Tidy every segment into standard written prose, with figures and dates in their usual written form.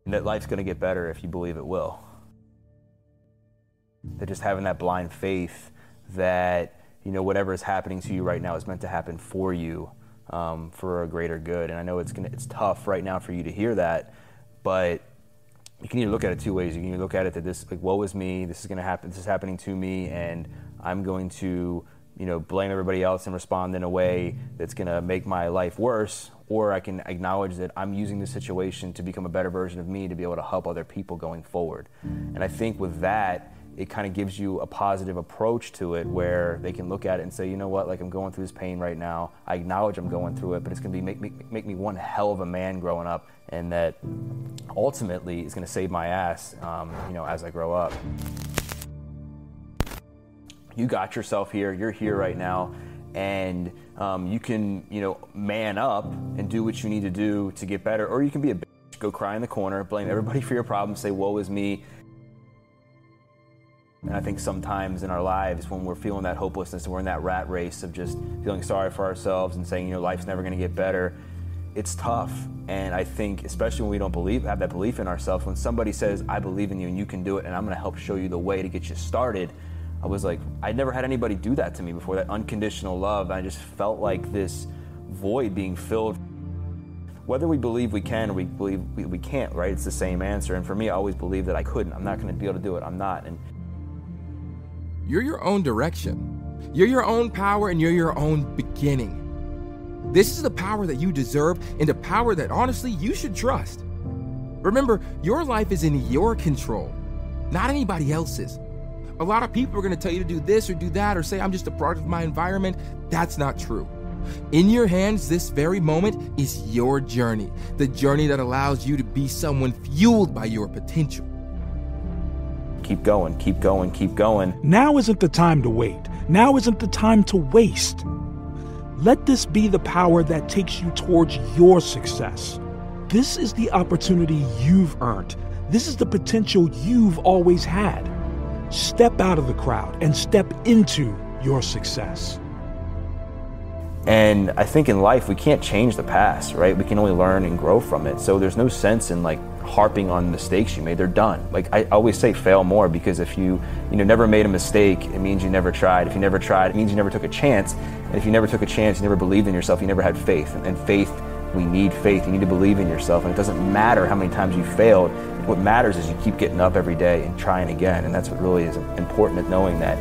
And that life's going to get better if you believe it will. That just having that blind faith that, you know, whatever is happening to you right now is meant to happen for you, for a greater good. And I know it's tough right now for you to hear that, but you can either look at it two ways. You can either look at it that this, like, woe is me, this is going to happen, this is happening to me, and I'm going to, you know, blame everybody else and respond in a way that's going to make my life worse, or I can acknowledge that I'm using this situation to become a better version of me to be able to help other people going forward. And I think with that, it kind of gives you a positive approach to it where they can look at it and say, you know what, like, I'm going through this pain right now. I acknowledge I'm going through it, but it's going to make me one hell of a man growing up, and that ultimately is going to save my ass, you know, as I grow up. You got yourself here, you're here right now, and you can, you know, man up and do what you need to do to get better, or you can be a bitch, go cry in the corner, blame everybody for your problems, say, woe is me. And I think sometimes in our lives when we're feeling that hopelessness and we're in that rat race of just feeling sorry for ourselves and saying, you know, life's never gonna get better, it's tough. And I think, especially when we don't have that belief in ourselves, when somebody says, I believe in you and you can do it and I'm gonna help show you the way to get you started, I was like, I'd never had anybody do that to me before, that unconditional love. I just felt like this void being filled. Whether we believe we can or we believe we can't, right? It's the same answer. And for me, I always believed that I couldn't. I'm not gonna be able to do it, I'm not. And you're your own direction. You're your own power and you're your own beginning. This is the power that you deserve and the power that honestly you should trust. Remember, your life is in your control, not anybody else's. A lot of people are going to tell you to do this or do that or say, I'm just a product of my environment. That's not true. In your hands, this very moment is your journey, the journey that allows you to be someone fueled by your potential. Keep going, keep going, keep going. Now isn't the time to wait. Now isn't the time to waste. Let this be the power that takes you towards your success. This is the opportunity you've earned. This is the potential you've always had. Step out of the crowd and step into your success. And I think in life, we can't change the past, right? We can only learn and grow from it. So there's no sense in like harping on mistakes you made. They're done. Like I always say, fail more, because if you never made a mistake, it means you never tried. If you never tried, it means you never took a chance. And if you never took a chance, you never believed in yourself, you never had faith. And faith, we need faith. You need to believe in yourself. And it doesn't matter how many times you failed. What matters is you keep getting up every day and trying again. And that's what really is important, at knowing that,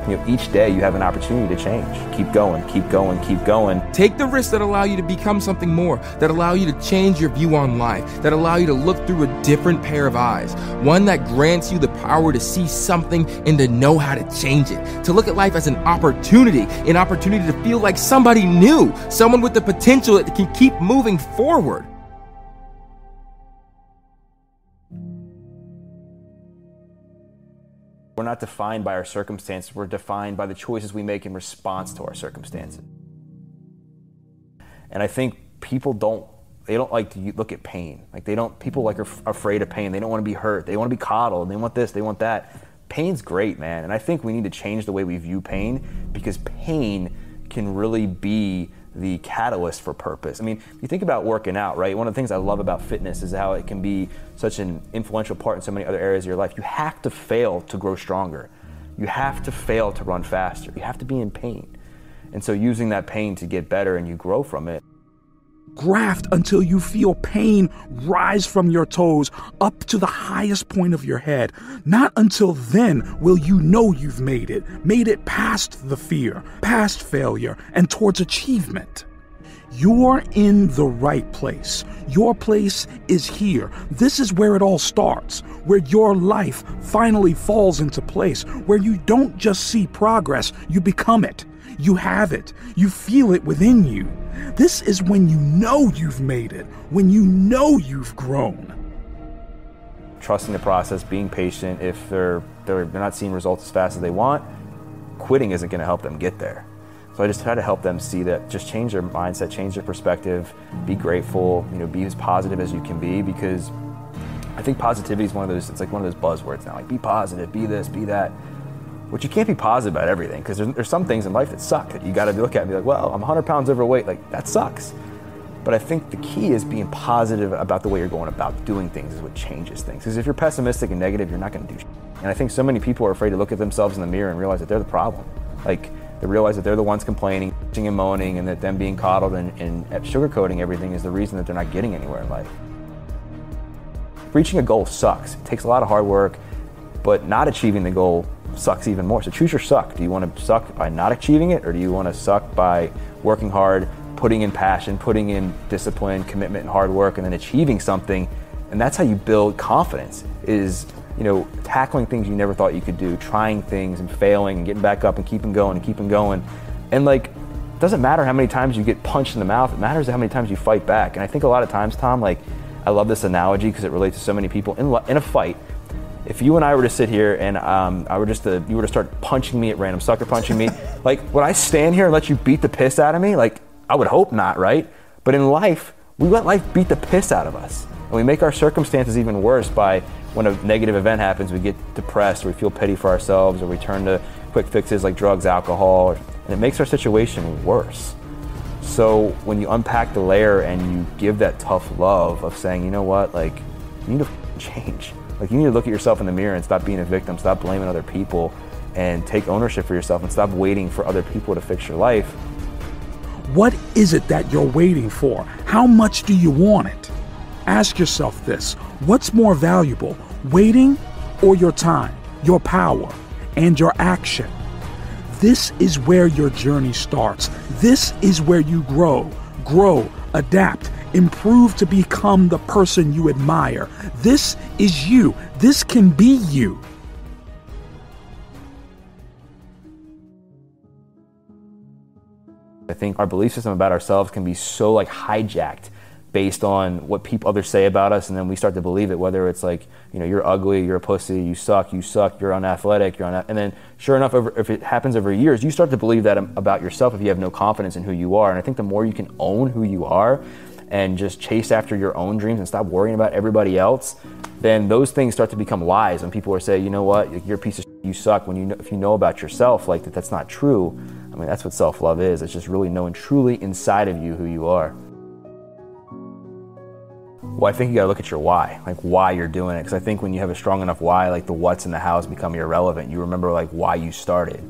you know, each day you have an opportunity to change. Keep going, keep going, keep going. Take the risks that allow you to become something more, that allow you to change your view on life, that allow you to look through a different pair of eyes, one that grants you the power to see something and to know how to change it, to look at life as an opportunity to feel like somebody new, someone with the potential that can keep moving forward. We're not defined by our circumstances, we're defined by the choices we make in response to our circumstances. And I think people don't like to look at pain. Like people are afraid of pain. They don't want to be hurt. They want to be coddled. They want this, they want that. Pain's great, man. And I think we need to change the way we view pain, because pain can really be the catalyst for purpose. I mean, you think about working out, right? One of the things I love about fitness is how it can be such an influential part in so many other areas of your life. You have to fail to grow stronger. You have to fail to run faster. You have to be in pain. And so using that pain to get better, and you grow from it. Graft until you feel pain rise from your toes up to the highest point of your head. Not until then will you know you've made it past the fear, past failure, and towards achievement. You're in the right place. Your place is here. This is where it all starts, where your life finally falls into place, where you don't just see progress, you become it. You have it. You feel it within you. This is when you know you've made it, when you know you've grown. Trusting the process, being patient. If they're not seeing results as fast as they want, quitting isn't going to help them get there. So I just try to help them see that, just change their mindset, change their perspective, be grateful, be as positive as you can be, because I think positivity is it's like one of those buzzwords now, like be positive, be this, be that. Which you can't be positive about everything, because there's some things in life that suck that you got to look at and be like, well, I'm 100 pounds overweight, like that sucks. But I think the key is being positive about the way you're going about doing things is what changes things. Because if you're pessimistic and negative, you're not going to do shit. And I think so many people are afraid to look at themselves in the mirror and realize that they're the problem. Like, they realize that they're the ones complaining, bitching and moaning, and that them being coddled and sugarcoating everything is the reason that they're not getting anywhere in life. Reaching a goal sucks. It takes a lot of hard work, but not achieving the goal sucks even more. So choose your suck. Do you want to suck by not achieving it, or do you want to suck by working hard, putting in passion, putting in discipline, commitment, and hard work, and then achieving something? And that's how you build confidence, is, you know, tackling things you never thought you could do, trying things and failing and getting back up and keeping going and keeping going. And like, it doesn't matter how many times you get punched in the mouth, it matters how many times you fight back. And I think a lot of times, Tom, like, I love this analogy because it relates to so many people. In a fight, if you and I were to sit here and you were to start punching me at random, sucker punching me, like, would I stand here and let you beat the piss out of me? Like, I would hope not, right? But in life, we let life beat the piss out of us. And we make our circumstances even worse by, when a negative event happens, we get depressed, or we feel pity for ourselves, or we turn to quick fixes like drugs, alcohol, and it makes our situation worse. So when you unpack the layer and you give that tough love of saying, you know what, like, you need to change. Like, you need to look at yourself in the mirror and stop being a victim, stop blaming other people, and take ownership for yourself and stop waiting for other people to fix your life. What is it that you're waiting for? How much do you want it? Ask yourself this: what's more valuable, waiting or your time, your power, and your action? This is where your journey starts. This is where you grow, adapt, improve to become the person you admire. This is you. This can be you. I think our belief system about ourselves can be so like hijacked based on what others say about us, and then we start to believe it, whether it's like, you know, you're ugly, you're a pussy, you suck, you're unathletic, and then sure enough, if it happens over years, you start to believe that about yourself if you have no confidence in who you are. And I think the more you can own who you are and just chase after your own dreams and stop worrying about everybody else, then those things start to become lies. When people are saying, you know what, you're a piece of shit, you suck, if you know about yourself, like that's not true. I mean, that's what self-love is. It's just really knowing truly inside of you who you are. Well, I think you gotta look at your why, like why you're doing it. Because I think when you have a strong enough why, like the what's in the hows become irrelevant. You remember like why you started.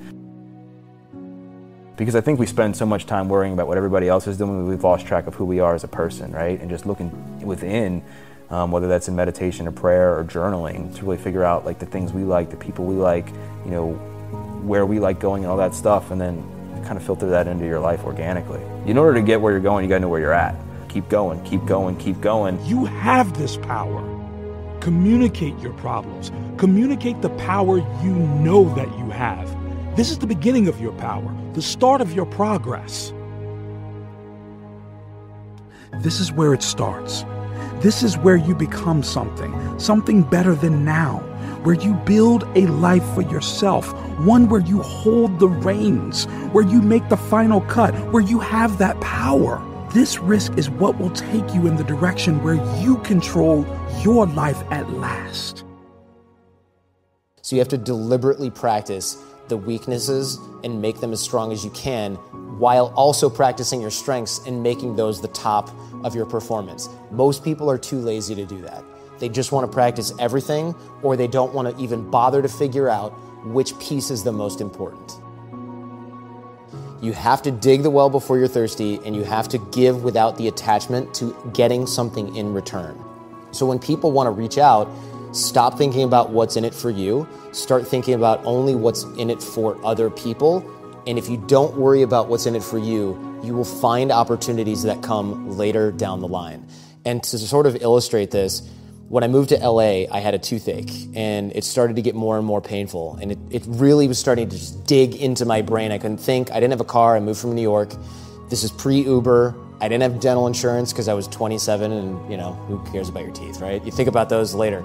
Because I think we spend so much time worrying about what everybody else is doing, we've lost track of who we are as a person, right? And just looking within, whether that's in meditation or prayer or journaling, to really figure out like the things we like, the people we like, you know, where we like going and all that stuff, and then kind of filter that into your life organically. In order to get where you're going, you gotta know where you're at. Keep going, keep going, keep going. You have this power. Communicate your problems. Communicate the power you know that you have. This is the beginning of your power, the start of your progress. This is where it starts. This is where you become something better than now, where you build a life for yourself, one where you hold the reins, where you make the final cut, where you have that power. This risk is what will take you in the direction where you control your life at last. So you have to deliberately practice the weaknesses and make them as strong as you can, while also practicing your strengths and making those the top of your performance. Most people are too lazy to do that. They just want to practice everything, or they don't want to even bother to figure out which piece is the most important. You have to dig the well before you're thirsty, and you have to give without the attachment to getting something in return. So when people want to reach out, stop thinking about what's in it for you. Start thinking about only what's in it for other people. And if you don't worry about what's in it for you, you will find opportunities that come later down the line. And to sort of illustrate this, when I moved to LA, I had a toothache, and it started to get more and more painful. And it really was starting to just dig into my brain. I couldn't think. I didn't have a car. I moved from New York. This is pre-Uber. I didn't have dental insurance because I was 27, and you know, who cares about your teeth, right? You think about those later.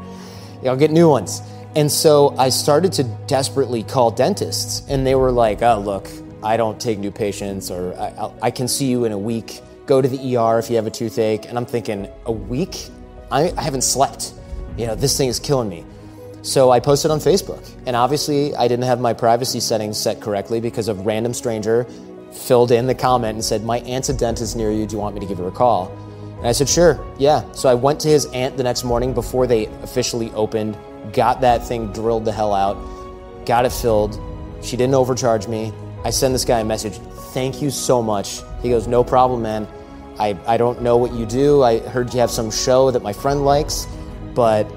I'll get new ones. And so I started to desperately call dentists, and they were like, oh, look, I don't take new patients, or I can see you in a week. Go to the ER if you have a toothache. And I'm thinking, a week? I haven't slept. You know, this thing is killing me. So I posted on Facebook, and obviously I didn't have my privacy settings set correctly because a random stranger filled in the comment and said, my aunt's a dentist near you, do you want me to give her a call? And I said, sure, yeah. So I went to his aunt the next morning before they officially opened, got that thing drilled the hell out, got it filled. She didn't overcharge me. I send this guy a message, thank you so much. He goes, no problem, man. I don't know what you do. I heard you have some show that my friend likes, but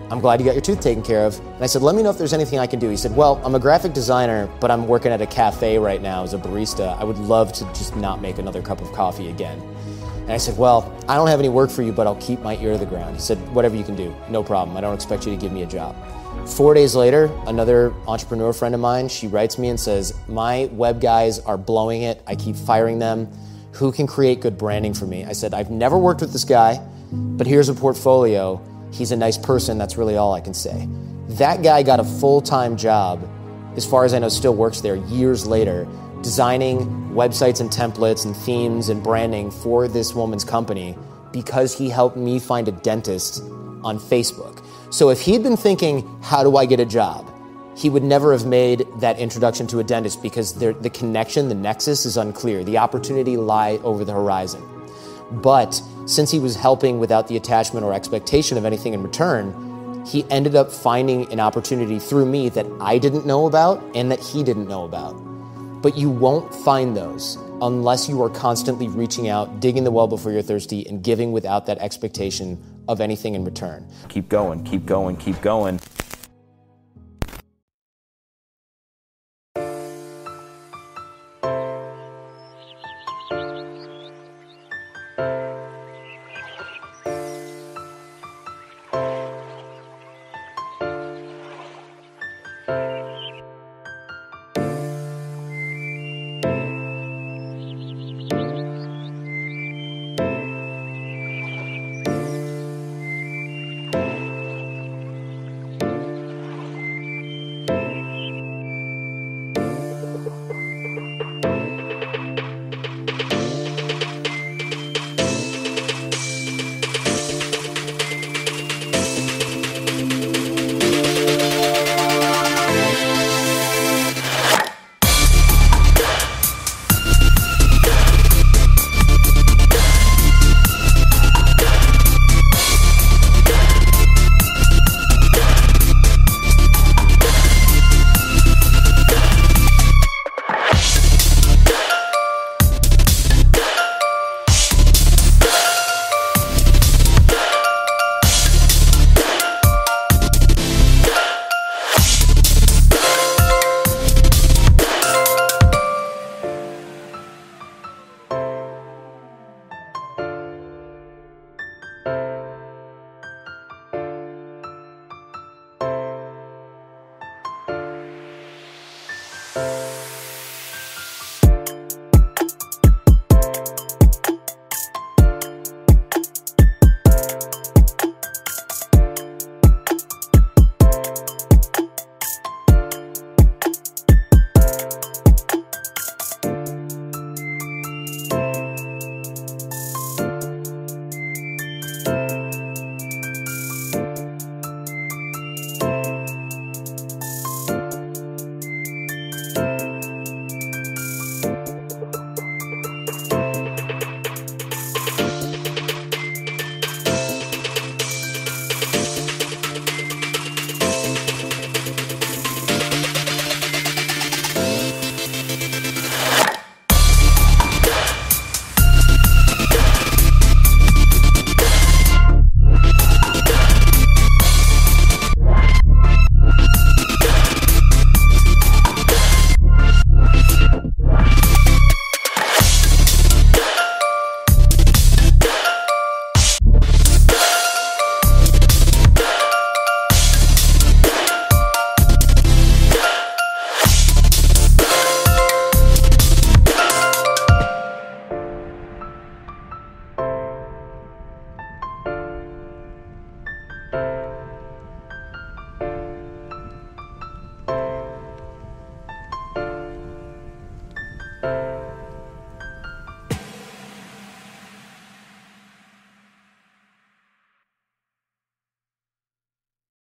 I'm glad you got your tooth taken care of. And I said, let me know if there's anything I can do. He said, well, I'm a graphic designer, but I'm working at a cafe right now as a barista. I would love to just not make another cup of coffee again. And I said, well, I don't have any work for you, but I'll keep my ear to the ground. He said, whatever you can do, no problem. I don't expect you to give me a job. 4 days later, another entrepreneur friend of mine, she writes me and says, my web guys are blowing it. I keep firing them. Who can create good branding for me? I said, I've never worked with this guy, but here's a portfolio. He's a nice person. That's really all I can say. That guy got a full-time job, as far as I know, still works there years later, designing websites and templates and themes and branding for this woman's company because he helped me find a dentist on Facebook. So if he'd been thinking, how do I get a job? He would never have made that introduction to a dentist because the connection, the nexus is unclear. The opportunity lie over the horizon. But since he was helping without the attachment or expectation of anything in return, he ended up finding an opportunity through me that I didn't know about and that he didn't know about. But you won't find those unless you are constantly reaching out, digging the well before you're thirsty, and giving without that expectation of anything in return. Keep going, keep going, keep going.